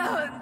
There.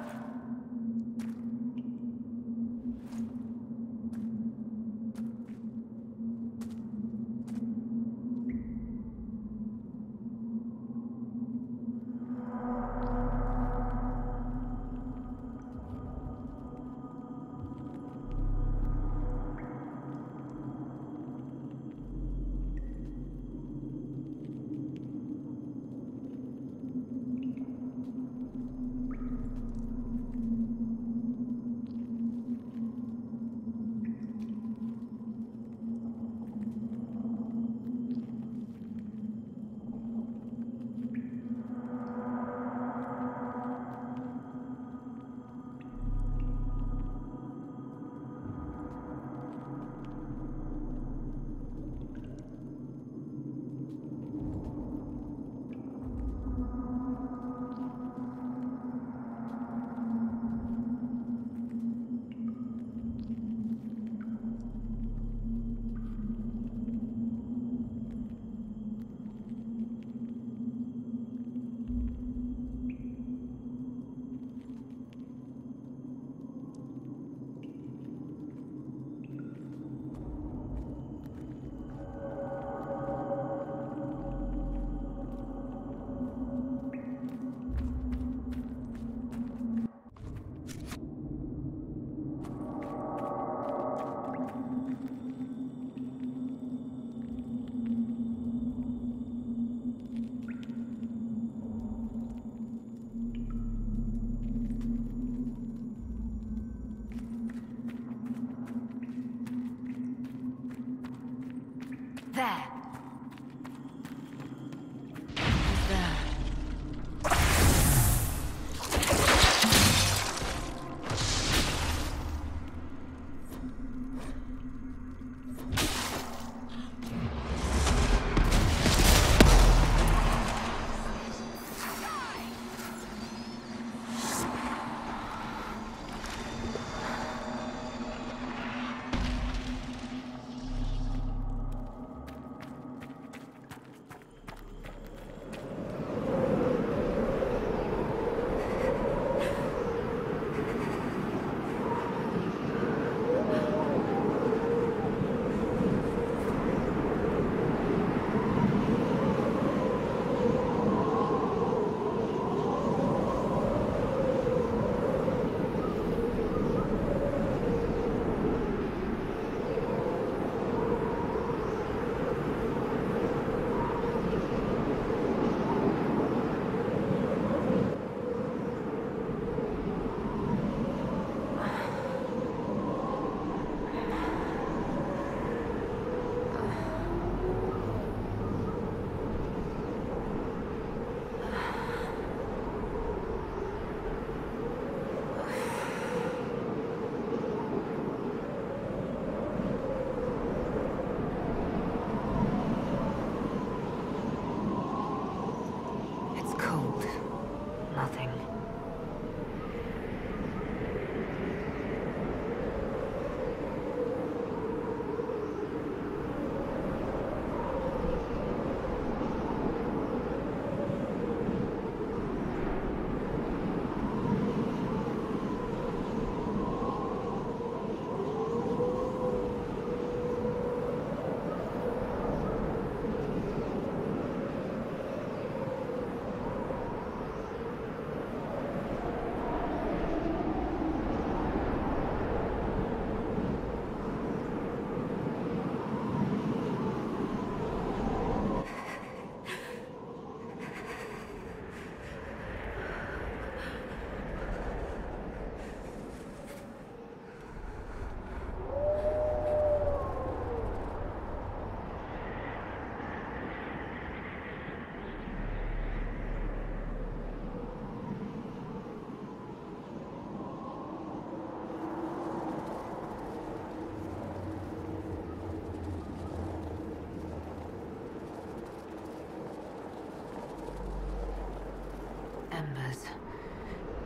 Embers.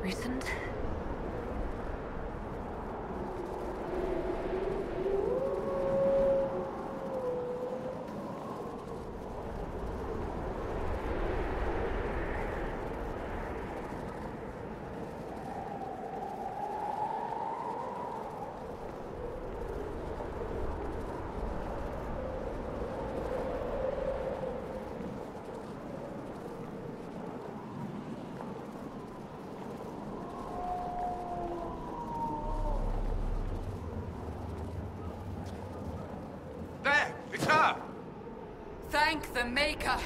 Recent? thank the Maker!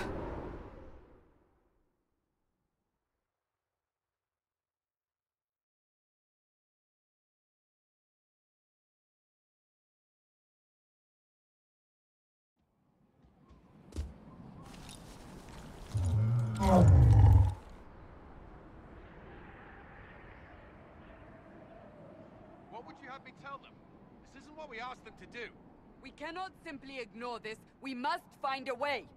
What would you have me tell them? This isn't what we asked them to do. We cannot simply ignore this. We must find a way.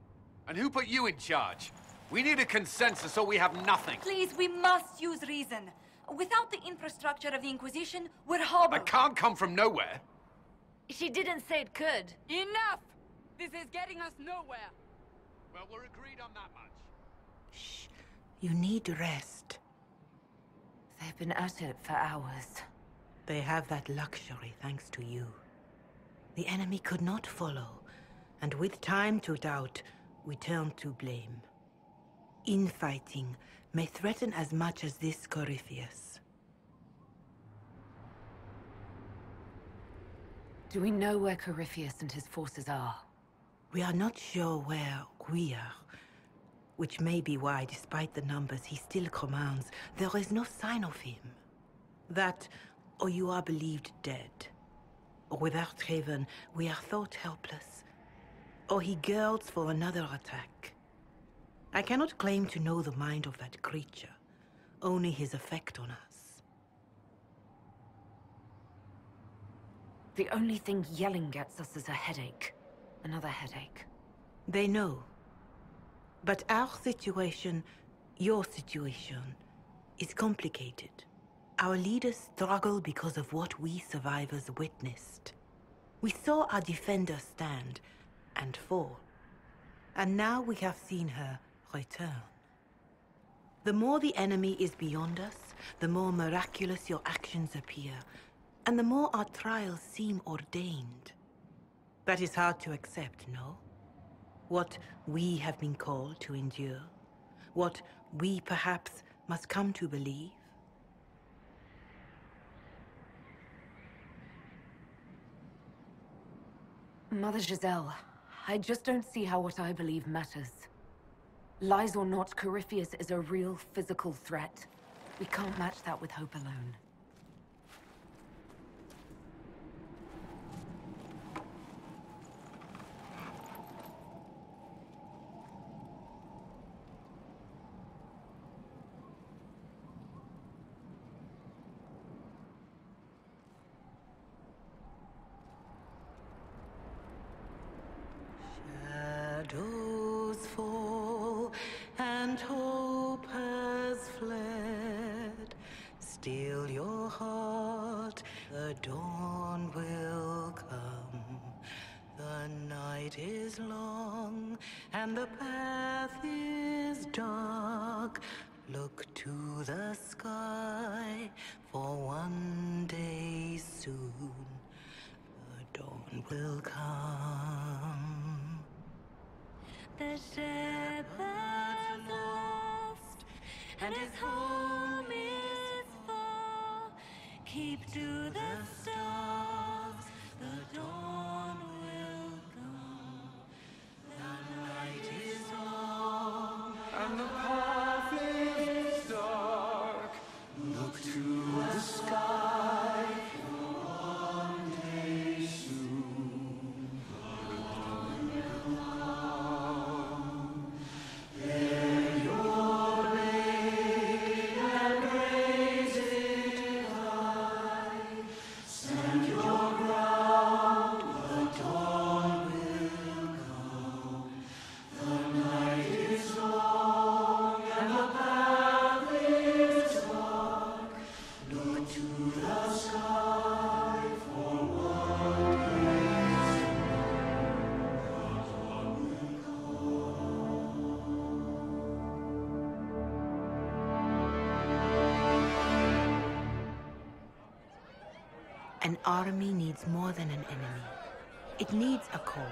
And who put you in charge? We need a consensus or we have nothing. Please, we must use reason. Without the infrastructure of the Inquisition, we're hobbled. I can't come from nowhere. She didn't say it could. Enough! This is getting us nowhere. Well, we're agreed on that much. Shh. You need rest. They've been at it for hours. They have that luxury thanks to you. The enemy could not follow, and with time to doubt, we turn to blame. Infighting may threaten as much as this Corypheus. Do we know where Corypheus and his forces are? We are not sure where we are, which may be why, despite the numbers he still commands, there is no sign of him. That, or you are believed dead. Or without Haven, we are thought helpless. Or he girds for another attack. I cannot claim to know the mind of that creature, only his effect on us. The only thing yelling gets us is a headache. Another headache. They know. But our situation, your situation, is complicated. Our leaders struggle because of what we survivors witnessed. We saw our defender stand and fall. And now we have seen her return. The more the enemy is beyond us, the more miraculous your actions appear, and the more our trials seem ordained. That is hard to accept, no? What we have been called to endure, what we perhaps must come to believe. Mother Giselle, I just don't see how what I believe matters. Lies or not, Corypheus is a real physical threat. We can't match that with hope alone. Shadows fall and hope has fled. Still your heart, the dawn will come. The night is long and the path is dark. Look to the sky, for one day soon the dawn will come. The shepherd's lost, and his home is far. Keep to the stars, the dawn will come. The night is long, And the path is dark. Look to the sky. One day soon, the dawn will come. Bear your blade and raise it high. Stand your ground, the dawn will come. The night is long and the path is dark. Look to the sky for one day soon. The dawn will An army needs more than an enemy. It needs a cause.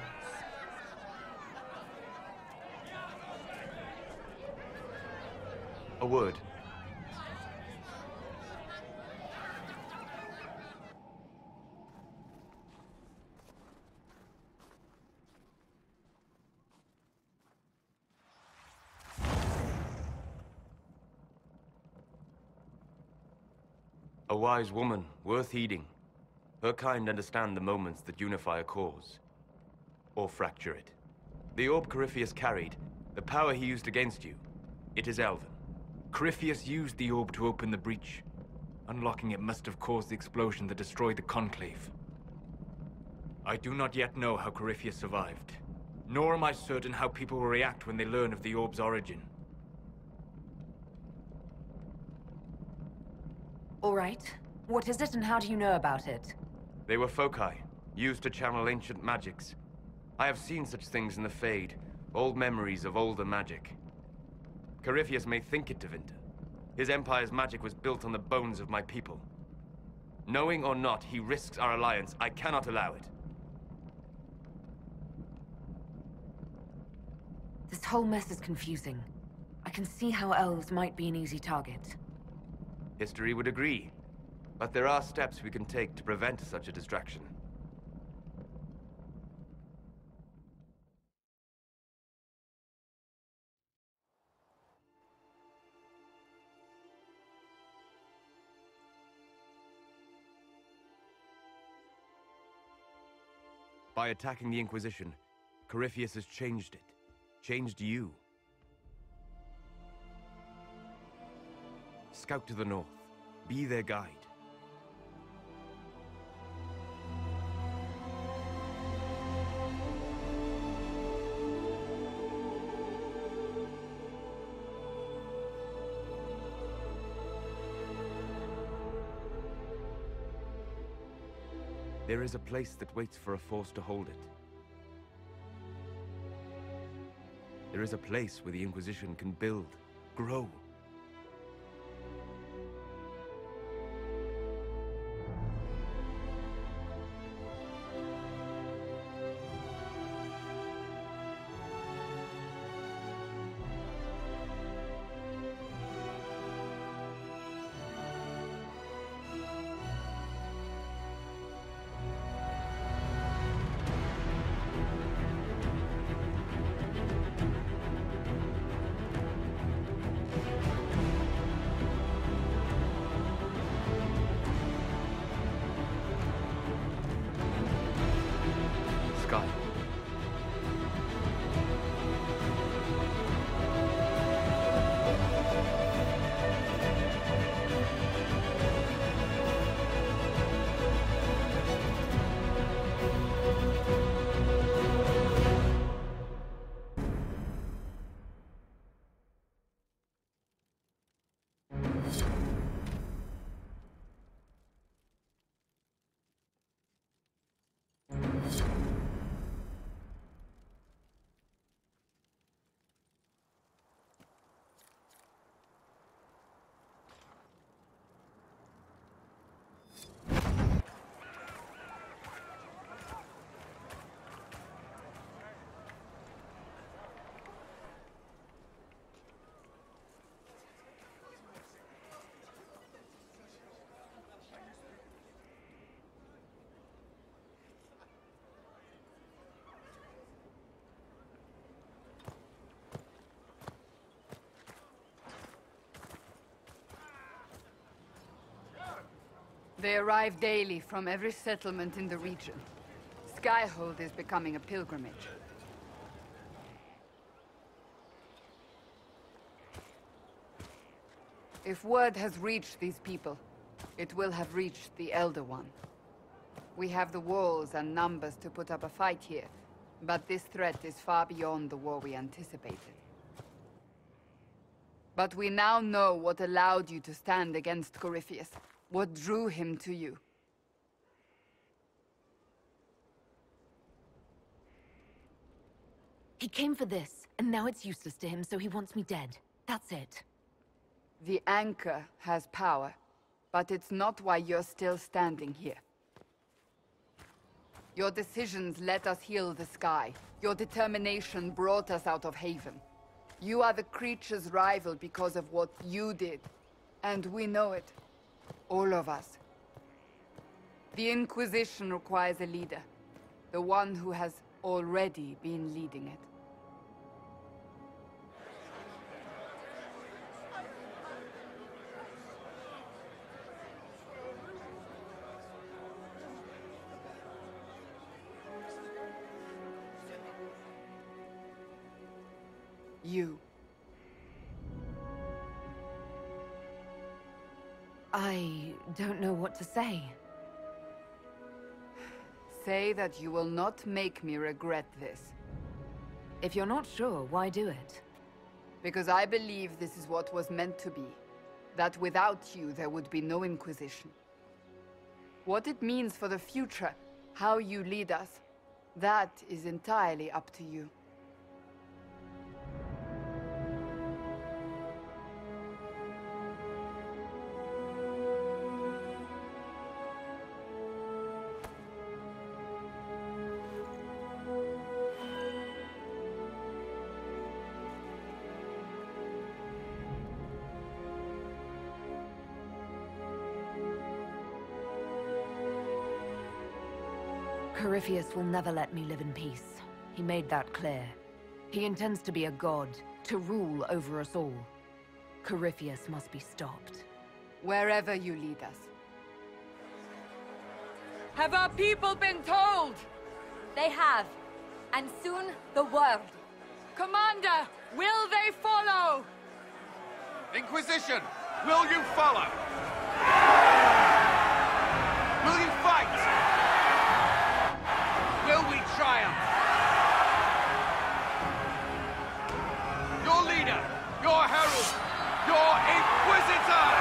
A word. A wise woman, worth heeding. Her kind understand the moments that unify a cause. Or fracture it. The orb Corypheus carried, the power he used against you, it is Elven. Corypheus used the orb to open the breach. Unlocking it must have caused the explosion that destroyed the Conclave. I do not yet know how Corypheus survived, nor am I certain how people will react when they learn of the orb's origin. All right. What is it and how do you know about it? They were foci, used to channel ancient magics. I have seen such things in the Fade, old memories of older magic. Corypheus may think it Tevinter. His empire's magic was built on the bones of my people. Knowing or not, he risks our alliance. I cannot allow it. This whole mess is confusing. I can see how elves might be an easy target. History would agree. But there are steps we can take to prevent such a distraction. By attacking the Inquisition, Corypheus has changed it. Changed you. Scout to the north. Be their guide. There is a place that waits for a force to hold it. There is a place where the Inquisition can build, grow. Sigh. They arrive daily from every settlement in the region. Skyhold is becoming a pilgrimage. If word has reached these people, it will have reached the Elder One. We have the walls and numbers to put up a fight here, but this threat is far beyond the war we anticipated. But we now know what allowed you to stand against Corypheus. What drew him to you? He came for this, and now it's useless to him, so he wants me dead. That's it. The Anchor has power, but it's not why you're still standing here. Your decisions let us heal the sky. Your determination brought us out of Haven. You are the creature's rival because of what you did, and we know it. All of us. The Inquisition requires a leader. The one who has already been leading it. You. I don't know what to say. Say that you will not make me regret this. If you're not sure, why do it? Because I believe this is what was meant to be. That without you, there would be no Inquisition. What it means for the future, how you lead us, that is entirely up to you. Corypheus will never let me live in peace. He made that clear. He intends to be a god, to rule over us all. Corypheus must be stopped. Wherever you lead us. Have our people been told? They have. And soon, the world. Commander, will they follow? Inquisition, will you follow? Will you fight? Will we triumph? Your leader, your herald, your Inquisitor!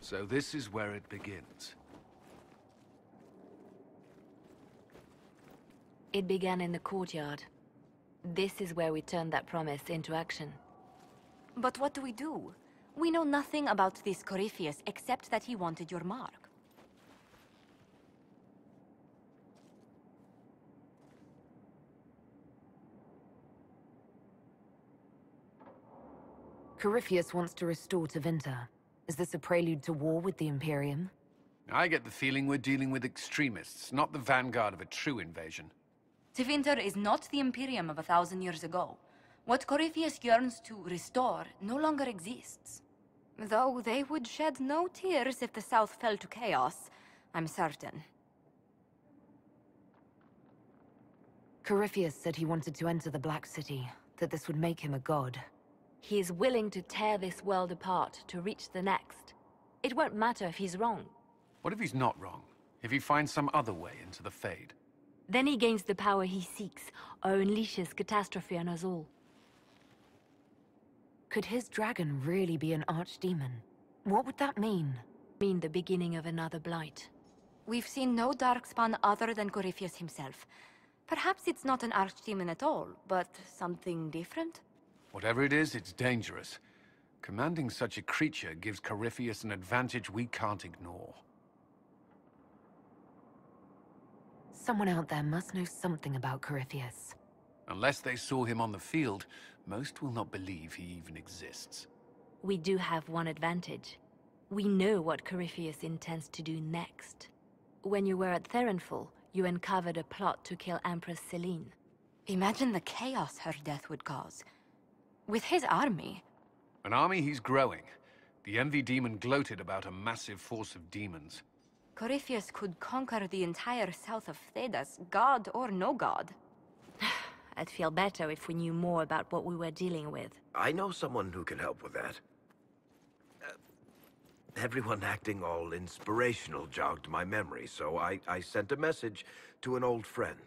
So this is where it begins. It began in the courtyard. This is where we turned that promise into action. But what do we do? We know nothing about this Corypheus except that he wanted your mark. Corypheus wants to restore Tevinter. Is this a prelude to war with the Imperium? I get the feeling we're dealing with extremists, not the vanguard of a true invasion. Tevinter is not the Imperium of 1,000 years ago. What Corypheus yearns to restore no longer exists. Though they would shed no tears if the South fell to chaos, I'm certain. Corypheus said he wanted to enter the Black City, that this would make him a god. He is willing to tear this world apart to reach the next. It won't matter if he's wrong. What if he's not wrong? If he finds some other way into the Fade? Then he gains the power he seeks, or unleashes catastrophe on us all. Could his dragon really be an archdemon? What would that mean? Mean the beginning of another blight. We've seen no darkspawn other than Corypheus himself. Perhaps it's not an archdemon at all, but something different? Whatever it is, it's dangerous. Commanding such a creature gives Corypheus an advantage we can't ignore. Someone out there must know something about Corypheus. Unless they saw him on the field, most will not believe he even exists. We do have one advantage. We know what Corypheus intends to do next. When you were at Therenfall, you uncovered a plot to kill Empress Selene. Imagine the chaos her death would cause. With his army. An army he's growing. The Envy Demon gloated about a massive force of demons. Corypheus could conquer the entire south of Thedas, god or no god. I'd feel better if we knew more about what we were dealing with. I know someone who can help with that. Everyone acting all inspirational jogged my memory, so I sent a message to an old friend.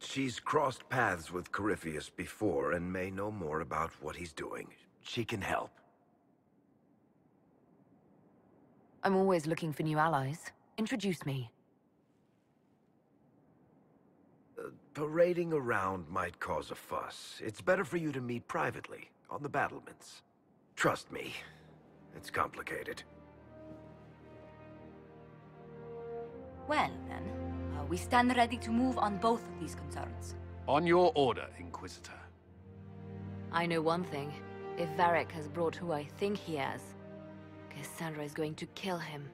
She's crossed paths with Corypheus before and may know more about what he's doing. She can help. I'm always looking for new allies. Introduce me. Parading around might cause a fuss. It's better for you to meet privately, on the battlements. Trust me, it's complicated. Well, then, we stand ready to move on both of these concerns. On your order, Inquisitor. I know one thing. If Varric has brought who I think he has, Cassandra is going to kill him.